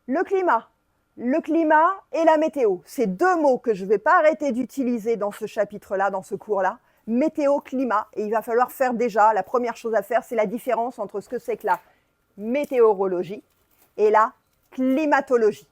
Le climat. Le climat et la météo. C'est deux mots que je ne vais pas arrêter d'utiliser dans ce chapitre-là, dans ce cours-là. Météo, climat. Et il va falloir faire déjà, la première chose à faire, c'est la différence entre ce que c'est que la météorologie et la climatologie.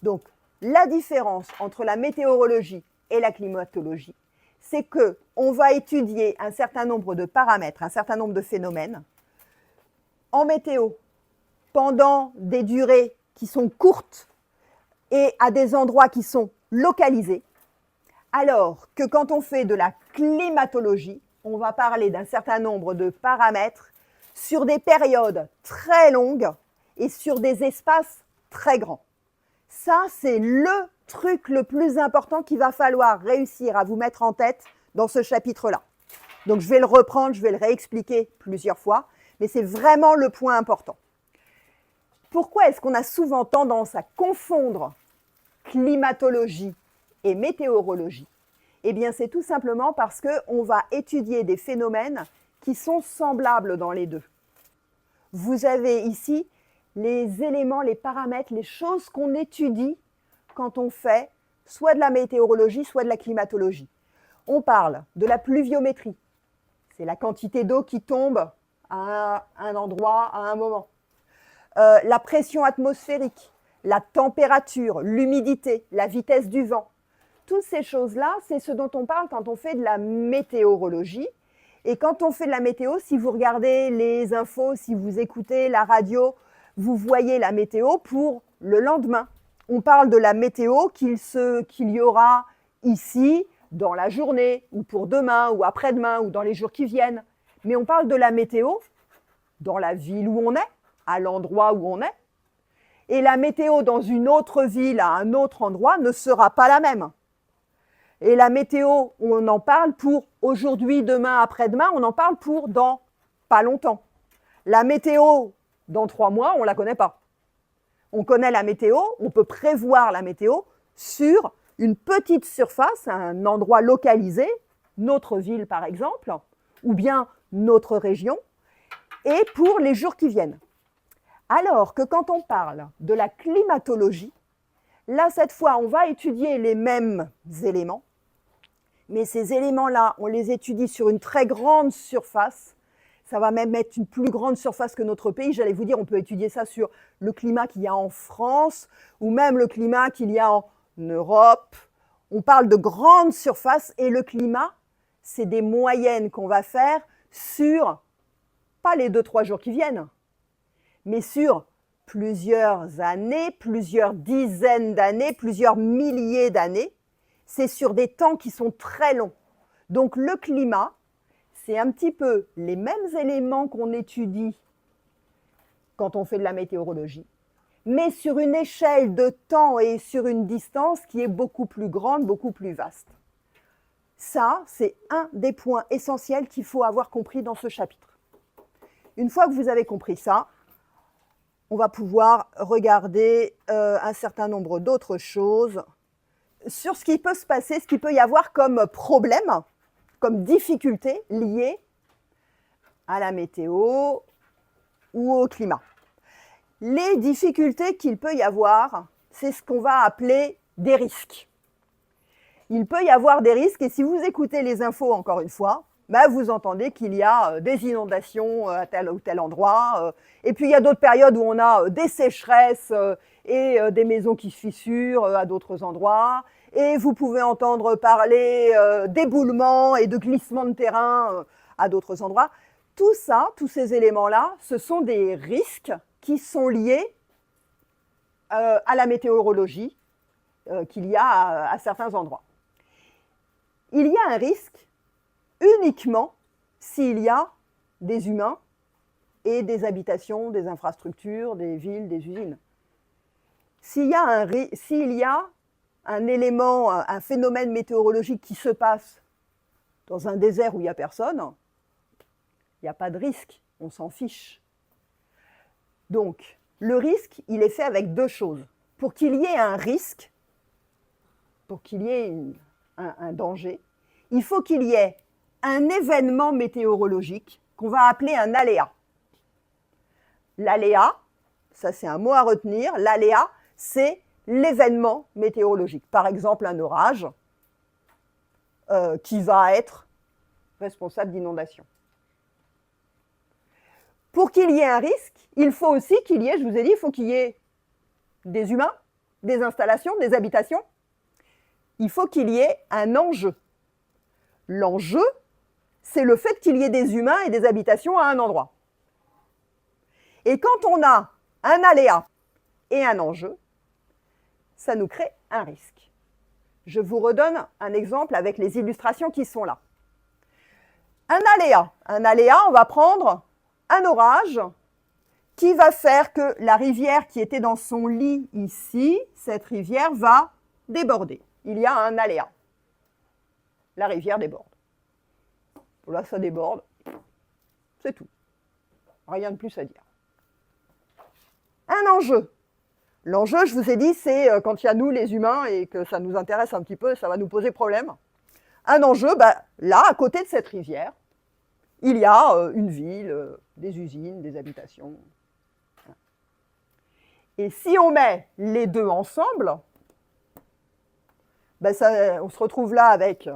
Donc, la différence entre la météorologie et la climatologie, c'est qu'on va étudier un certain nombre de paramètres, un certain nombre de phénomènes. En météo, pendant des durées qui sont courtes et à des endroits qui sont localisés, alors que quand on fait de la climatologie, on va parler d'un certain nombre de paramètres sur des périodes très longues et sur des espaces très grands. Ça, c'est le truc le plus important qu'il va falloir réussir à vous mettre en tête dans ce chapitre-là. Donc, je vais le reprendre, je vais le réexpliquer plusieurs fois, mais c'est vraiment le point important. Pourquoi est-ce qu'on a souvent tendance à confondre climatologie et météorologie? Eh bien, c'est tout simplement parce qu'on va étudier des phénomènes qui sont semblables dans les deux. Vous avez ici les éléments, les paramètres, les choses qu'on étudie quand on fait soit de la météorologie, soit de la climatologie. On parle de la pluviométrie. C'est la quantité d'eau qui tombe à un endroit, à un moment. La pression atmosphérique, la température, l'humidité, la vitesse du vent. Toutes ces choses-là, c'est ce dont on parle quand on fait de la météorologie. Et quand on fait de la météo, si vous regardez les infos, si vous écoutez la radio, vous voyez la météo pour le lendemain. On parle de la météo qu'il y aura ici, dans la journée, ou pour demain, ou après-demain, ou dans les jours qui viennent. Mais on parle de la météo dans la ville où on est, à l'endroit où on est. Et la météo dans une autre ville, à un autre endroit, ne sera pas la même. Et la météo, on en parle pour aujourd'hui, demain, après-demain, on en parle pour dans pas longtemps. La météo, dans 3 mois, on ne la connaît pas. On connaît la météo, on peut prévoir la météo sur une petite surface, un endroit localisé, notre ville par exemple, ou bien notre région, et pour les jours qui viennent. Alors que quand on parle de la climatologie, là, cette fois, on va étudier les mêmes éléments, mais ces éléments-là, on les étudie sur une très grande surface. Ça va même être une plus grande surface que notre pays. J'allais vous dire, on peut étudier ça sur le climat qu'il y a en France ou même le climat qu'il y a en Europe. On parle de grandes surfaces et le climat, c'est des moyennes qu'on va faire sur, pas les 2-3 jours qui viennent, mais sur plusieurs années, plusieurs dizaines d'années, plusieurs milliers d'années. C'est sur des temps qui sont très longs. Donc le climat, c'est un petit peu les mêmes éléments qu'on étudie quand on fait de la météorologie, mais sur une échelle de temps et sur une distance qui est beaucoup plus grande, beaucoup plus vaste. Ça, c'est un des points essentiels qu'il faut avoir compris dans ce chapitre. Une fois que vous avez compris ça, on va pouvoir regarder un certain nombre d'autres choses sur ce qui peut se passer, ce qu'il peut y avoir comme problème, comme difficulté liée à la météo ou au climat. Les difficultés qu'il peut y avoir, c'est ce qu'on va appeler des risques. Il peut y avoir des risques et si vous écoutez les infos encore une fois, vous entendez qu'il y a des inondations à tel ou tel endroit. Et puis il y a d'autres périodes où on a des sécheresses et des maisons qui se fissurent à d'autres endroits. Et vous pouvez entendre parler d'éboulements et de glissements de terrain à d'autres endroits. Tout ça, tous ces éléments-là, ce sont des risques qui sont liés à la météorologie qu'il y a à certains endroits. Il y a un risque uniquement s'il y a des humains et des habitations, des infrastructures, des villes, des usines. S'il y a un élément, un phénomène météorologique qui se passe dans un désert où il n'y a personne, il n'y a pas de risque, on s'en fiche. Donc, le risque, il est fait avec deux choses. pour qu'il y ait un risque, pour qu'il y ait un danger, il faut qu'il y ait un événement météorologique qu'on va appeler un aléa. L'aléa, ça c'est un mot à retenir, l'aléa, c'est l'événement météorologique. Par exemple, un orage qui va être responsable d'inondation. Pour qu'il y ait un risque, il faut aussi qu'il y ait, je vous ai dit, il faut qu'il y ait des humains, des installations, des habitations. Il faut qu'il y ait un enjeu. L'enjeu, c'est le fait qu'il y ait des humains et des habitations à un endroit. Et quand on a un aléa et un enjeu, ça nous crée un risque. Je vous redonne un exemple avec les illustrations qui sont là. Un aléa, on va prendre un orage qui va faire que la rivière qui était dans son lit ici, cette rivière va déborder. Il y a un aléa. La rivière déborde. Là, ça déborde. C'est tout. Rien de plus à dire. Un enjeu. L'enjeu, je vous ai dit, c'est quand il y a nous, les humains, et que ça nous intéresse un petit peu, ça va nous poser problème. Un enjeu, là, à côté de cette rivière, il y a une ville, des usines, des habitations. Et si on met les deux ensemble, on se retrouve là avec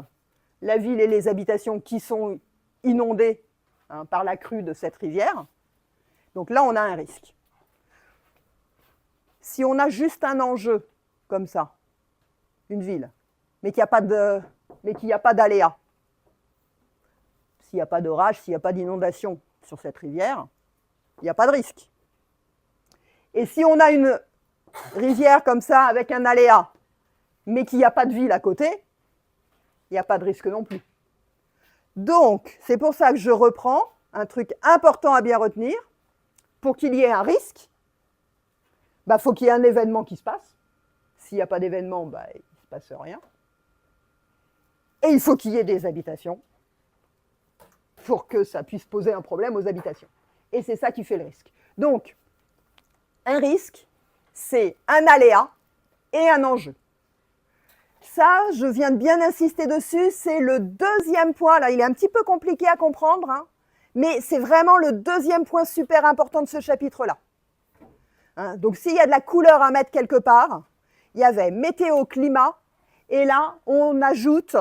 la ville et les habitations qui sont inondées par la crue de cette rivière. Donc là, on a un risque. Si on a juste un enjeu comme ça, une ville, mais qu'il n'y a pas d'aléa, s'il n'y a pas d'orage, s'il n'y a pas d'inondation sur cette rivière, il n'y a pas de risque. Et si on a une rivière comme ça avec un aléa, mais qu'il n'y a pas de ville à côté, il n'y a pas de risque non plus. Donc, c'est pour ça que je reprends un truc important à bien retenir. Pour qu'il y ait un risque, faut qu'il y ait un événement qui se passe. S'il n'y a pas d'événement, il ne se passe rien. Et il faut qu'il y ait des habitations pour que ça puisse poser un problème aux habitations. Et c'est ça qui fait le risque. Donc, un risque, c'est un aléa et un enjeu. Ça, je viens de bien insister dessus, c'est le deuxième point. Là, il est un petit peu compliqué à comprendre, mais c'est vraiment le deuxième point super important de ce chapitre-là. Donc, s'il y a de la couleur à mettre quelque part, il y avait météo, climat, et là, on ajoute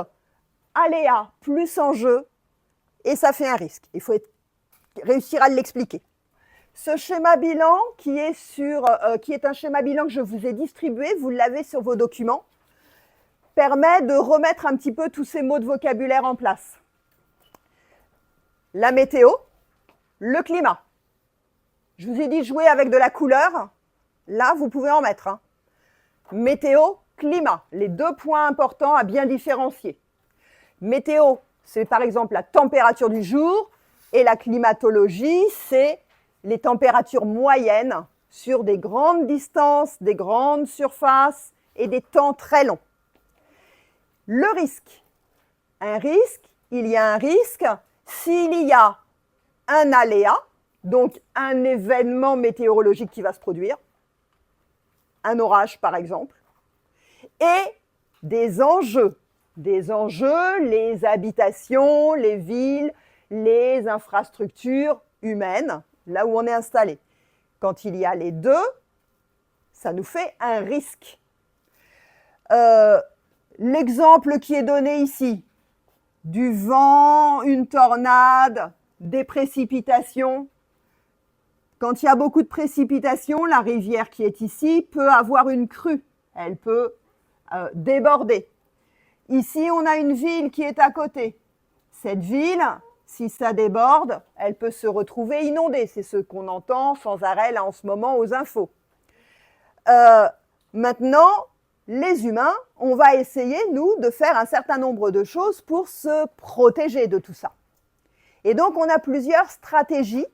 aléa plus enjeu, et ça fait un risque. Il faut réussir à l'expliquer. Ce schéma bilan, qui est un schéma bilan que je vous ai distribué, vous l'avez sur vos documents, permet de remettre un petit peu tous ces mots de vocabulaire en place. La météo, le climat. Je vous ai dit jouer avec de la couleur. Là, vous pouvez en mettre. Météo, climat. Les deux points importants à bien différencier. Météo, c'est par exemple la température du jour. Et la climatologie, c'est les températures moyennes sur des grandes distances, des grandes surfaces et des temps très longs. Le risque. Un risque, il y a un risque s'il y a un aléa, donc un événement météorologique qui va se produire, un orage par exemple, et des enjeux. Des enjeux, les habitations, les villes, les infrastructures humaines, là où on est installé. Quand il y a les deux, ça nous fait un risque. L'exemple qui est donné ici, du vent, une tornade, des précipitations. Quand il y a beaucoup de précipitations, la rivière qui est ici peut avoir une crue. Elle peut déborder. Ici, on a une ville qui est à côté. Cette ville, si ça déborde, elle peut se retrouver inondée. C'est ce qu'on entend sans arrêt là en ce moment aux infos. Maintenant, les humains, on va essayer, nous, de faire un certain nombre de choses pour se protéger de tout ça. Et donc, on a plusieurs stratégies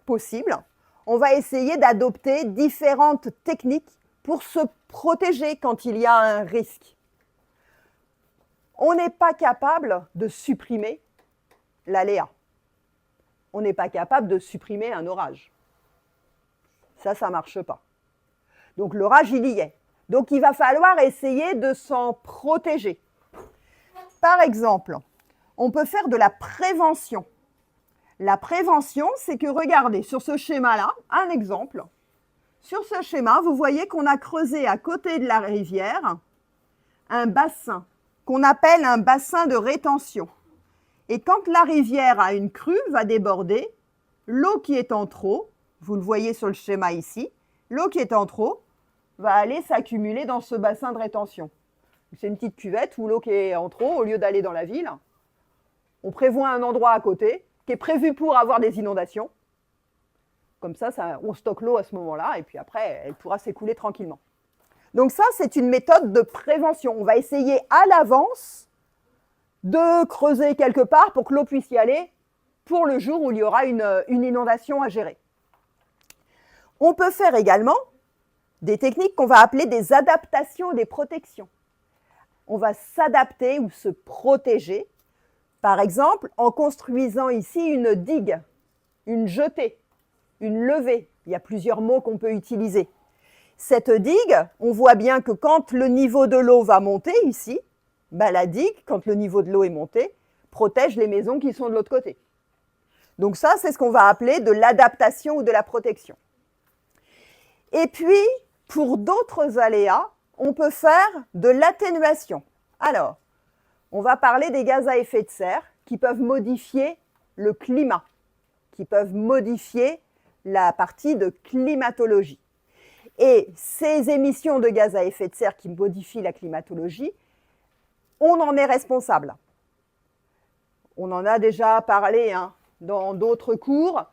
possibles. On va essayer d'adopter différentes techniques pour se protéger quand il y a un risque. On n'est pas capable de supprimer l'aléa. On n'est pas capable de supprimer un orage. Ça ne marche pas. Donc l'orage, il y est. Donc il va falloir essayer de s'en protéger. Par exemple, on peut faire de la prévention. La prévention, c'est que, regardez, sur ce schéma-là, un exemple. Sur ce schéma, vous voyez qu'on a creusé à côté de la rivière un bassin qu'on appelle un bassin de rétention. Et quand la rivière a une crue, va déborder, l'eau qui est en trop, vous le voyez sur le schéma ici, l'eau qui est en trop va aller s'accumuler dans ce bassin de rétention. C'est une petite cuvette où l'eau qui est en trop, au lieu d'aller dans la ville, on prévoit un endroit à côté qui est prévu pour avoir des inondations. Comme ça, on stocke l'eau à ce moment-là et puis après, elle pourra s'écouler tranquillement. Donc ça, c'est une méthode de prévention. On va essayer à l'avance de creuser quelque part pour que l'eau puisse y aller pour le jour où il y aura une inondation à gérer. On peut faire également des techniques qu'on va appeler des adaptations et des protections. On va s'adapter ou se protéger, par exemple, en construisant ici une digue, une jetée, une levée. Il y a plusieurs mots qu'on peut utiliser. Cette digue, on voit bien que quand le niveau de l'eau va monter ici, la digue, quand le niveau de l'eau est monté, protège les maisons qui sont de l'autre côté. Donc ça, c'est ce qu'on va appeler de l'adaptation ou de la protection. Et puis, pour d'autres aléas, on peut faire de l'atténuation. Alors, on va parler des gaz à effet de serre qui peuvent modifier le climat, qui peuvent modifier la partie de climatologie. Et ces émissions de gaz à effet de serre qui modifient la climatologie, on en est responsable. On en a déjà parlé dans d'autres cours.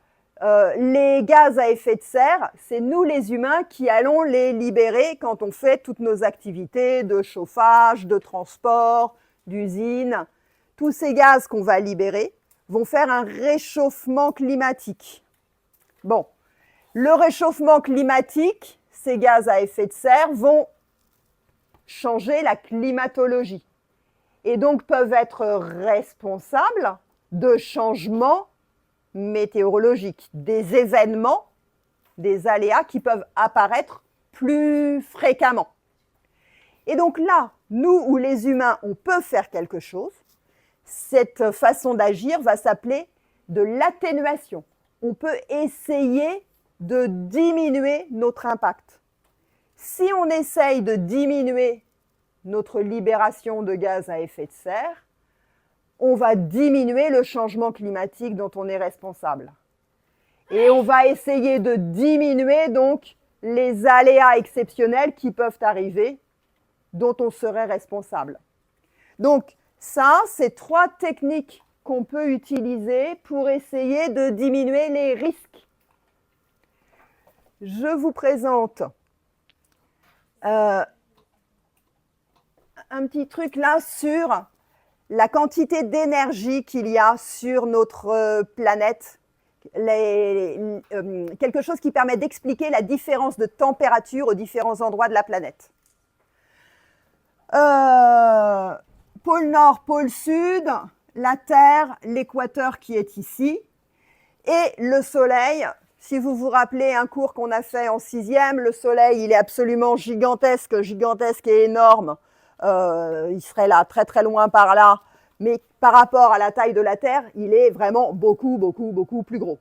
Les gaz à effet de serre, c'est nous les humains qui allons les libérer quand on fait toutes nos activités de chauffage, de transport, d'usine. Tous ces gaz qu'on va libérer vont faire un réchauffement climatique. Bon, le réchauffement climatique, ces gaz à effet de serre vont changer la climatologie et donc peuvent être responsables de changements météorologiques, des événements, des aléas qui peuvent apparaître plus fréquemment. Et donc là, nous ou les humains, on peut faire quelque chose. Cette façon d'agir va s'appeler de l'atténuation. On peut essayer de diminuer notre impact. Si on essaye de diminuer notre libération de gaz à effet de serre, on va diminuer le changement climatique dont on est responsable. Et on va essayer de diminuer donc les aléas exceptionnels qui peuvent arriver, dont on serait responsable. Donc ça, c'est 3 techniques qu'on peut utiliser pour essayer de diminuer les risques. Je vous présente un petit truc là sur la quantité d'énergie qu'il y a sur notre planète, quelque chose qui permet d'expliquer la différence de température aux différents endroits de la planète. Pôle Nord, pôle Sud, la Terre, l'équateur qui est ici, et le Soleil. Si vous vous rappelez un cours qu'on a fait en 6e, le Soleil, il est absolument gigantesque, gigantesque et énorme. Il serait là, très très loin par là, mais par rapport à la taille de la Terre, il est vraiment beaucoup, beaucoup, beaucoup plus gros.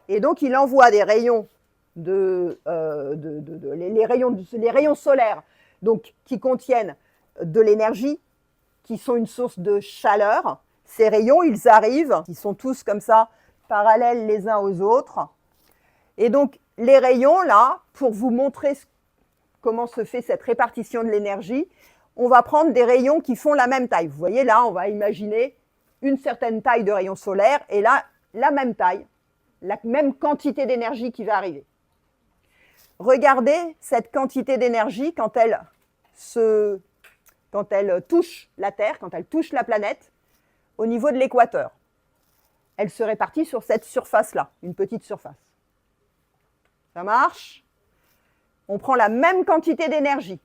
Et donc, il envoie des rayons, les rayons solaires, donc, qui contiennent de l'énergie, qui sont une source de chaleur. Ces rayons, ils arrivent, ils sont tous comme ça, parallèles les uns aux autres. Et donc, les rayons, là, pour vous montrer comment se fait cette répartition de l'énergie, on va prendre des rayons qui font la même taille. Vous voyez, là, on va imaginer une certaine taille de rayons solaires, et là, la même taille, la même quantité d'énergie qui va arriver. Regardez cette quantité d'énergie quand elle touche la Terre, quand elle touche la planète, au niveau de l'équateur. Elle se répartit sur cette surface-là, une petite surface. Ça marche? On prend la même quantité d'énergie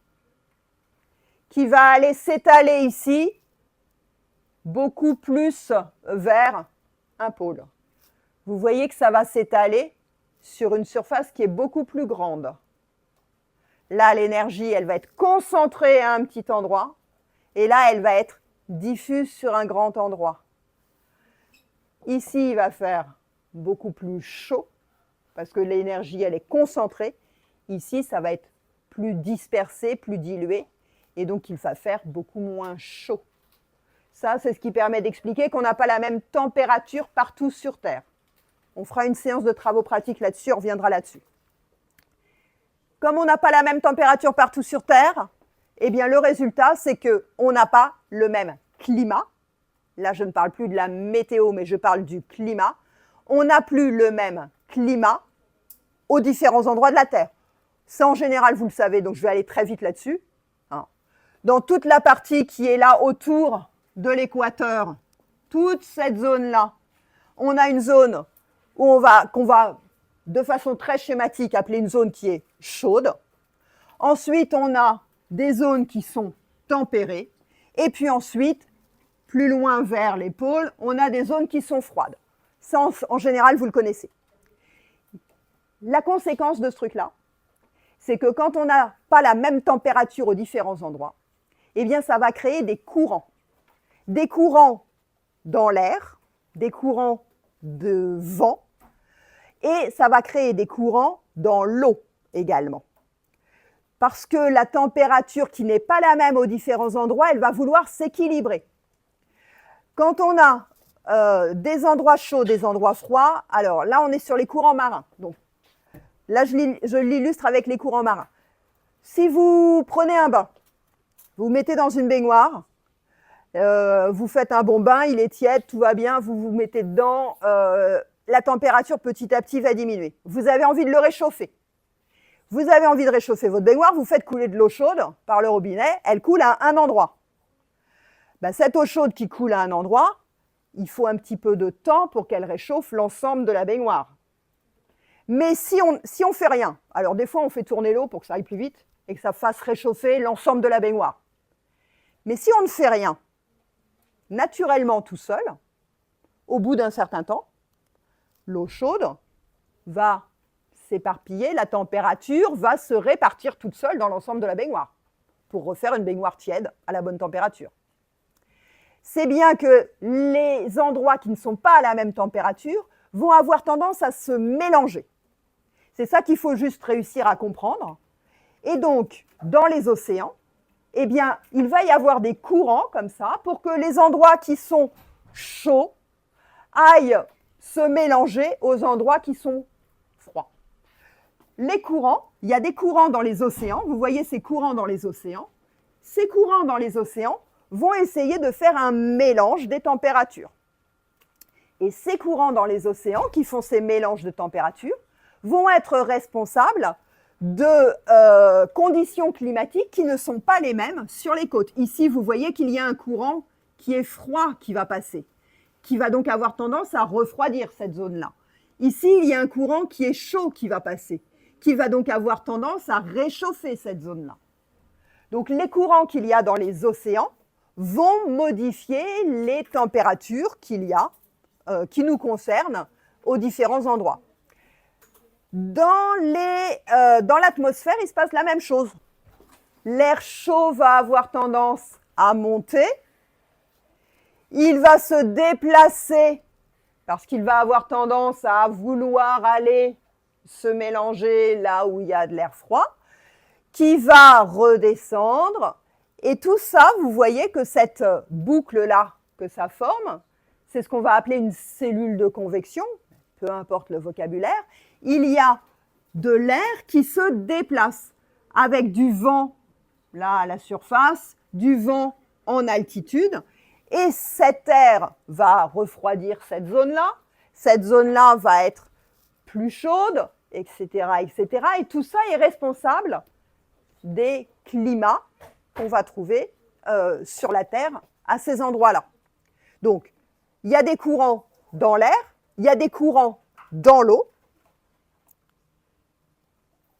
qui va aller s'étaler ici, beaucoup plus vers un pôle. Vous voyez que ça va s'étaler sur une surface qui est beaucoup plus grande. Là, l'énergie, elle va être concentrée à un petit endroit. Et là, elle va être diffuse sur un grand endroit. Ici, il va faire beaucoup plus chaud parce que l'énergie, elle est concentrée. Ici, ça va être plus dispersé, plus dilué. Et donc, il va faire beaucoup moins chaud. Ça, c'est ce qui permet d'expliquer qu'on n'a pas la même température partout sur Terre. On fera une séance de travaux pratiques là-dessus, on reviendra là-dessus. Comme on n'a pas la même température partout sur Terre, eh bien, le résultat, c'est qu'on n'a pas le même climat. Là, je ne parle plus de la météo, mais je parle du climat. On n'a plus le même climat aux différents endroits de la Terre. Ça, en général, vous le savez, donc je vais aller très vite là-dessus. Dans toute la partie qui est là autour de l'équateur, toute cette zone-là, on a une zone où qu'on va, de façon très schématique, appeler une zone qui est chaude. Ensuite, on a des zones qui sont tempérées. Et puis ensuite, plus loin vers les pôles, on a des zones qui sont froides. Ça, en général, vous le connaissez. La conséquence de ce truc-là, c'est que quand on n'a pas la même température aux différents endroits, eh bien, ça va créer des courants. Des courants dans l'air, des courants de vent, et ça va créer des courants dans l'eau également. Parce que la température qui n'est pas la même aux différents endroits, elle va vouloir s'équilibrer. Quand on a des endroits chauds, des endroits froids, alors là, on est sur les courants marins. Donc, là, je l'illustre avec les courants marins. Si vous prenez un bain, vous vous mettez dans une baignoire, vous faites un bon bain, il est tiède, tout va bien, vous vous mettez dedans, la température petit à petit va diminuer. Vous avez envie de le réchauffer. Vous avez envie de réchauffer votre baignoire, vous faites couler de l'eau chaude par le robinet, elle coule à un endroit. Ben, cette eau chaude qui coule à un endroit, il faut un petit peu de temps pour qu'elle réchauffe l'ensemble de la baignoire. Mais si on fait rien, alors des fois on fait tourner l'eau pour que ça aille plus vite et que ça fasse réchauffer l'ensemble de la baignoire. Mais si on ne fait rien, naturellement tout seul, au bout d'un certain temps, l'eau chaude va s'éparpiller, la température va se répartir toute seule dans l'ensemble de la baignoire pour refaire une baignoire tiède à la bonne température. C'est bien que les endroits qui ne sont pas à la même température vont avoir tendance à se mélanger. C'est ça qu'il faut juste réussir à comprendre. Et donc, dans les océans, eh bien, il va y avoir des courants comme ça pour que les endroits qui sont chauds aillent se mélanger aux endroits qui sont froids. Les courants, il y a des courants dans les océans. Vous voyez ces courants dans les océans. Ces courants dans les océans vont essayer de faire un mélange des températures. Et ces courants dans les océans qui font ces mélanges de températures vont être responsables de conditions climatiques qui ne sont pas les mêmes sur les côtes. Ici, vous voyez qu'il y a un courant qui est froid qui va passer, qui va donc avoir tendance à refroidir cette zone-là. Ici, il y a un courant qui est chaud qui va passer, qui va donc avoir tendance à réchauffer cette zone-là. Donc, les courants qu'il y a dans les océans vont modifier les températures qu'il y a, qui nous concernent aux différents endroits. Dans l'atmosphère, il se passe la même chose. L'air chaud va avoir tendance à monter. Il va se déplacer parce qu'il va avoir tendance à vouloir aller se mélanger là où il y a de l'air froid, qui va redescendre. Et tout ça, vous voyez que cette boucle-là que ça forme, c'est ce qu'on va appeler une cellule de convection, peu importe le vocabulaire. Il y a de l'air qui se déplace avec du vent là à la surface, du vent en altitude, et cet air va refroidir cette zone-là va être plus chaude, etc., etc. Et tout ça est responsable des climats qu'on va trouver sur la Terre à ces endroits-là. Donc, il y a des courants dans l'air, il y a des courants dans l'eau.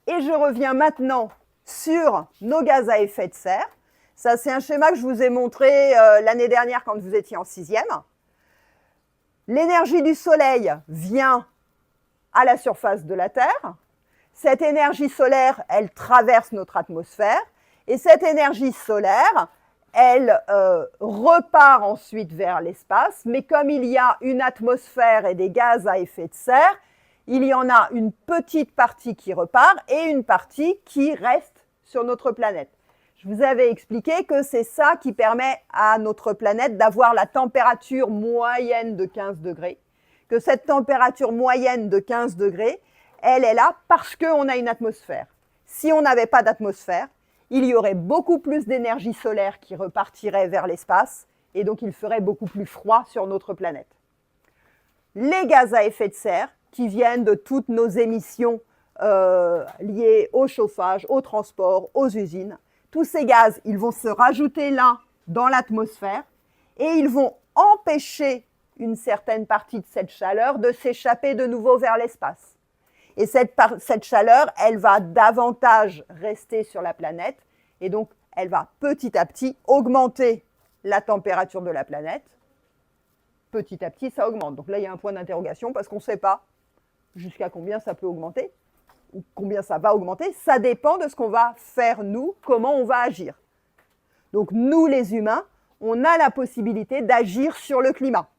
Et je reviens maintenant sur nos gaz à effet de serre. Ça, c'est un schéma que je vous ai montré l'année dernière quand vous étiez en 6e. L'énergie du Soleil vient à la surface de la Terre. Cette énergie solaire, elle traverse notre atmosphère et cette énergie solaire, elle repart ensuite vers l'espace, mais comme il y a une atmosphère et des gaz à effet de serre, il y en a une petite partie qui repart et une partie qui reste sur notre planète. Je vous avais expliqué que c'est ça qui permet à notre planète d'avoir la température moyenne de 15 degrés, que cette température moyenne de 15 degrés, elle est là parce qu'on a une atmosphère. Si on n'avait pas d'atmosphère, il y aurait beaucoup plus d'énergie solaire qui repartirait vers l'espace et donc il ferait beaucoup plus froid sur notre planète. Les gaz à effet de serre qui viennent de toutes nos émissions liées au chauffage, au transport, aux usines, tous ces gaz, ils vont se rajouter là dans l'atmosphère et ils vont empêcher une certaine partie de cette chaleur de s'échapper de nouveau vers l'espace. Et cette chaleur, elle va davantage rester sur la planète et donc elle va petit à petit augmenter la température de la planète. Petit à petit, ça augmente. Donc là, il y a un point d'interrogation parce qu'on ne sait pas jusqu'à combien ça peut augmenter ou combien ça va augmenter. Ça dépend de ce qu'on va faire nous, comment on va agir. Donc nous, les humains, on a la possibilité d'agir sur le climat.